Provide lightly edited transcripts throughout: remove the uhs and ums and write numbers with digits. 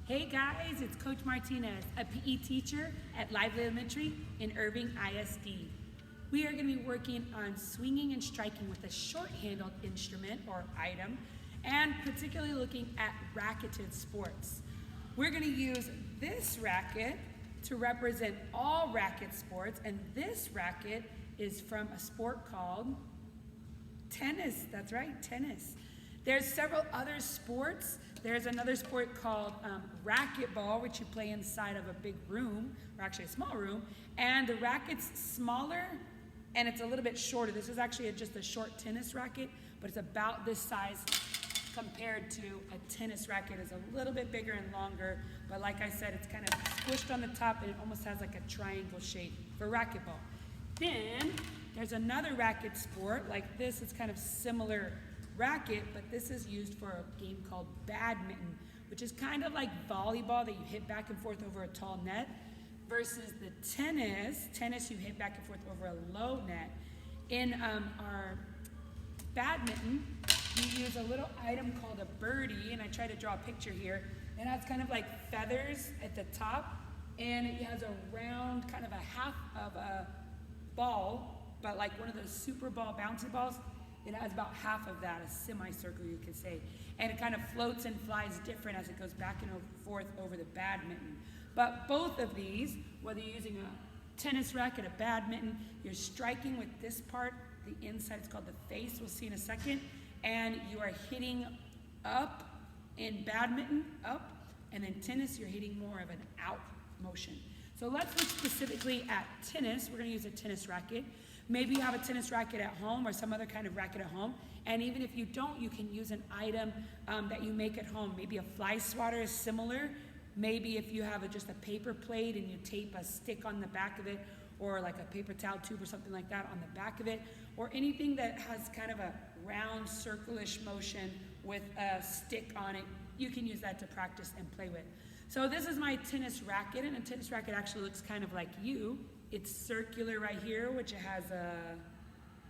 Hey guys, it's Coach Martinez, a PE teacher at Lively Elementary in Irving ISD. We are going to be working on swinging and striking with a short-handled instrument or item, and particularly looking at racketed sports. We're going to use this racket to represent all racket sports, and this racket is from a sport called tennis. That's right, tennis. There's several other sports. There's another sport called racquetball, which you play inside of a big room, or actually a small room, and the racket's smaller and it's a little bit shorter. This is actually just a short tennis racket, but it's about this size compared to a tennis racket. Is a little bit bigger and longer, but like I said, it's kind of squished on the top and it almost has like a triangle shape for racquetball. Then there's another racket sport like this. It's kind of similar racket, but this is used for a game called badminton, which is kind of like volleyball that you hit back and forth over a tall net, versus the tennis you hit back and forth over a low net. In our badminton, we use a little item called a birdie, and I try to draw a picture here. It has kind of like feathers at the top, and it has a round, kind of a half of a ball, but like one of those super ball, bouncy balls. It has about half of that, a semicircle you could say. And it kind of floats and flies different as it goes back and forth over the badminton. But both of these, whether you're using a tennis racket, a badminton, you're striking with this part, the inside, it's called the face, we'll see in a second. And you are hitting up in badminton, up, and in tennis, you're hitting more of an out motion. So let's look specifically at tennis. We're gonna use a tennis racket. Maybe you have a tennis racket at home or some other kind of racket at home. And even if you don't, you can use an item that you make at home. Maybe a fly swatter is similar. Maybe if you have just a paper plate and you tape a stick on the back of it, or like a paper towel tube or something like that on the back of it, or anything that has kind of a round circle-ish motion with a stick on it, you can use that to practice and play with. So this is my tennis racket, and a tennis racket actually looks kind of like you. It's circular right here, which it has a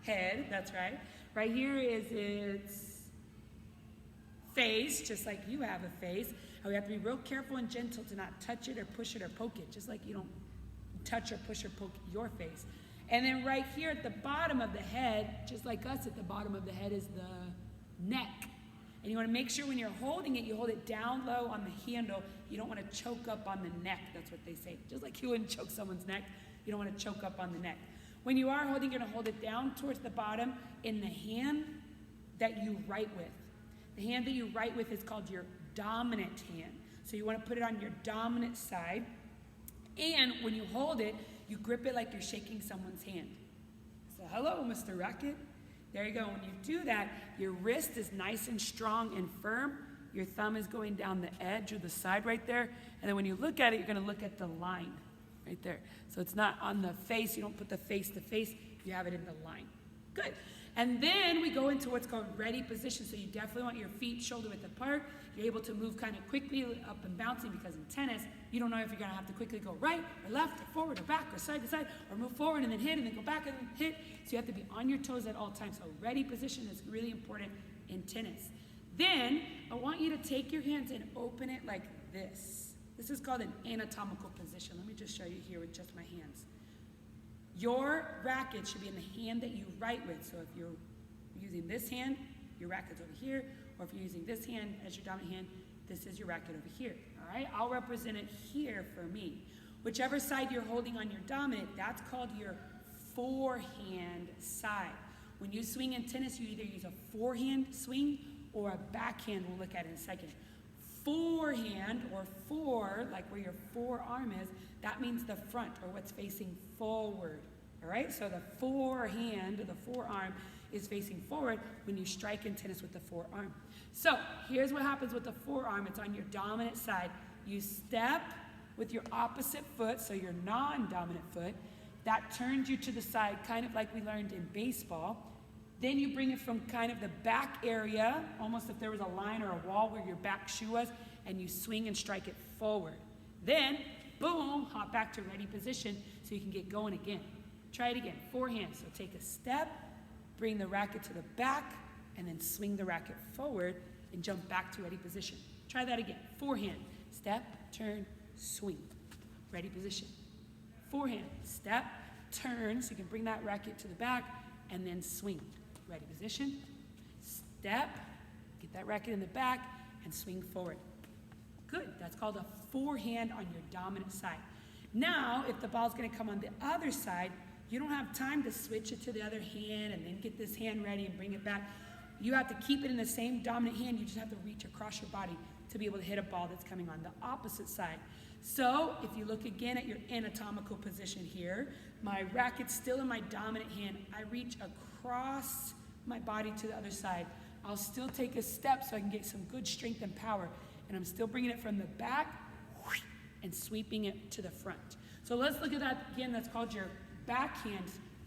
head, that's right. Right here is its face, just like you have a face. And we have to be real careful and gentle to not touch it or push it or poke it, just like you don't touch or push or poke your face. And then right here at the bottom of the head, just like us at the bottom of the head, is the neck. And you want to make sure when you're holding it, you hold it down low on the handle. You don't want to choke up on the neck, that's what they say. Just like you wouldn't choke someone's neck, you don't want to choke up on the neck. When you are holding, you're going to hold it down towards the bottom in the hand that you write with. The hand that you write with is called your dominant hand. So you want to put it on your dominant side. And when you hold it, you grip it like you're shaking someone's hand. So hello, Mr. Racket. There you go. When you do that, your wrist is nice and strong and firm. Your thumb is going down the edge or the side right there. And then when you look at it, you're going to look at the line right there. So it's not on the face. You don't put the face to face. You have it in the line. Good. And then we go into what's called ready position. So you definitely want your feet shoulder width apart. You're able to move kind of quickly up and bouncing, because in tennis, you don't know if you're going to have to quickly go right or left or forward or back or side to side, or move forward and then hit and then go back and then hit. So you have to be on your toes at all times. So ready position is really important in tennis. Then I want you to take your hands and open it like this. This is called an anatomical position. Let me just show you here with just my hands. Your racket should be in the hand that you write with. So if you're using this hand, your racket's over here. Or if you're using this hand as your dominant hand, this is your racket over here. All right, I'll represent it here for me. Whichever side you're holding on your dominant, that's called your forehand side. When you swing in tennis, you either use a forehand swing or a backhand. We'll look at it in a second. Forehand, or fore, like where your forearm is, that means the front, or what's facing forward. All right, so the forehand, the forearm, is facing forward when you strike in tennis with the forearm. So here's what happens with the forearm. It's on your dominant side. You step with your opposite foot, so your non-dominant foot. That turns you to the side, kind of like we learned in baseball. Then you bring it from kind of the back area, almost if there was a line or a wall where your back shoe was, and you swing and strike it forward. Then, boom, hop back to ready position so you can get going again. Try it again, forehand. So take a step, bring the racket to the back, and then swing the racket forward. and jump back to ready position. Try that again. Forehand, step, turn, swing. Ready position. Forehand, step, turn, so you can bring that racket to the back, and then swing. Ready position. Step, get that racket in the back, and swing forward. Good, that's called a forehand on your dominant side. Now, if the ball's gonna come on the other side, you don't have time to switch it to the other hand and then get this hand ready and bring it back. You have to keep it in the same dominant hand. You just have to reach across your body to be able to hit a ball that's coming on the opposite side. So if you look again at your anatomical position here, my racket's still in my dominant hand. I reach across my body to the other side. I'll still take a step so I can get some good strength and power. And I'm still bringing it from the back and sweeping it to the front. So let's look at that again. That's called your backhand.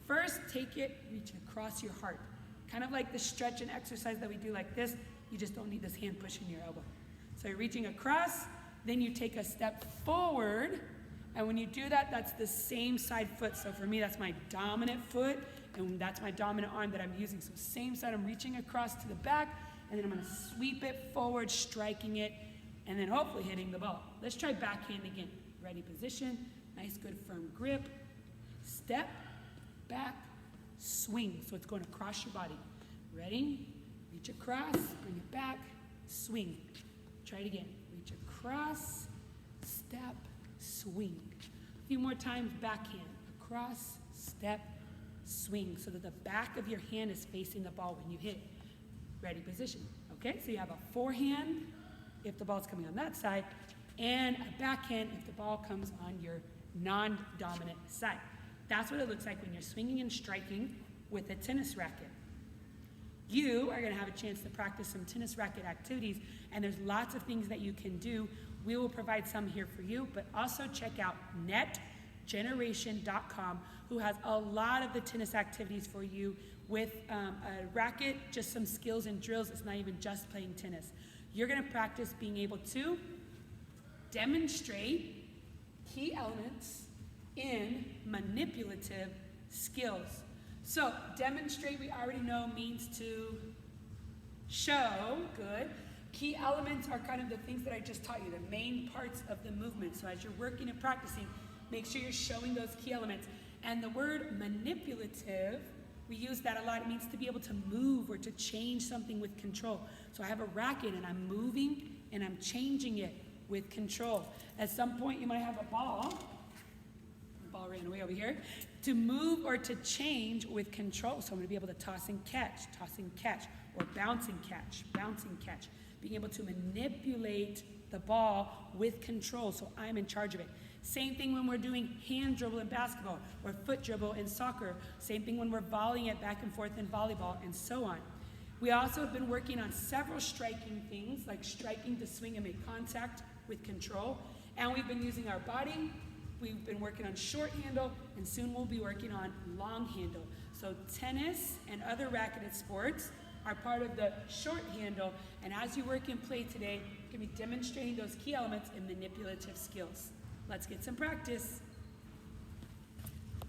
First, take it, reach across your heart. Kind of like the stretch and exercise that we do like this. You just don't need this hand pushing your elbow. So you're reaching across, then you take a step forward, and when you do that, that's the same side foot. So for me, that's my dominant foot, and that's my dominant arm that I'm using. So same side, I'm reaching across to the back, and then I'm gonna sweep it forward, striking it, and then hopefully hitting the ball. Let's try backhand again. Ready position, nice good firm grip. Step, back, swing. So it's going across your body. Ready? Reach across, bring it back, swing. Try it again. Reach across, step, swing. A few more times, backhand. Across, step, swing. So that the back of your hand is facing the ball when you hit. Ready position. Okay, so you have a forehand if the ball's coming on that side, and a backhand if the ball comes on your non-dominant side. That's what it looks like when you're swinging and striking with a tennis racket. You are going to have a chance to practice some tennis racket activities, and there's lots of things that you can do. We will provide some here for you, but also check out netgeneration.com, who has a lot of the tennis activities for you with a racket, just some skills and drills. It's not even just playing tennis. You're going to practice being able to demonstrate key elements in manipulative skills. So demonstrate, we already know, means to show. Good. Key elements are kind of the things that I just taught you, the main parts of the movement. So as you're working and practicing, make sure you're showing those key elements. And the word manipulative, we use that a lot. It means to be able to move or to change something with control. So I have a racket and I'm moving and I'm changing it with control. At some point you might have a ball. The ball ran away over here. To move or to change with control. So I'm going to be able to toss and catch, or bounce and catch, being able to manipulate the ball with control, so I'm in charge of it. Same thing when we're doing hand dribble in basketball, or foot dribble in soccer. Same thing when we're volleying it back and forth in volleyball, and so on. We also have been working on several striking things, like striking to swing and make contact with control. And we've been using our body. We've been working on short handle, and soon we'll be working on long handle. So tennis and other racqueted sports are part of the short handle, and as you work and play today, you're going to be demonstrating those key elements in manipulative skills. Let's get some practice.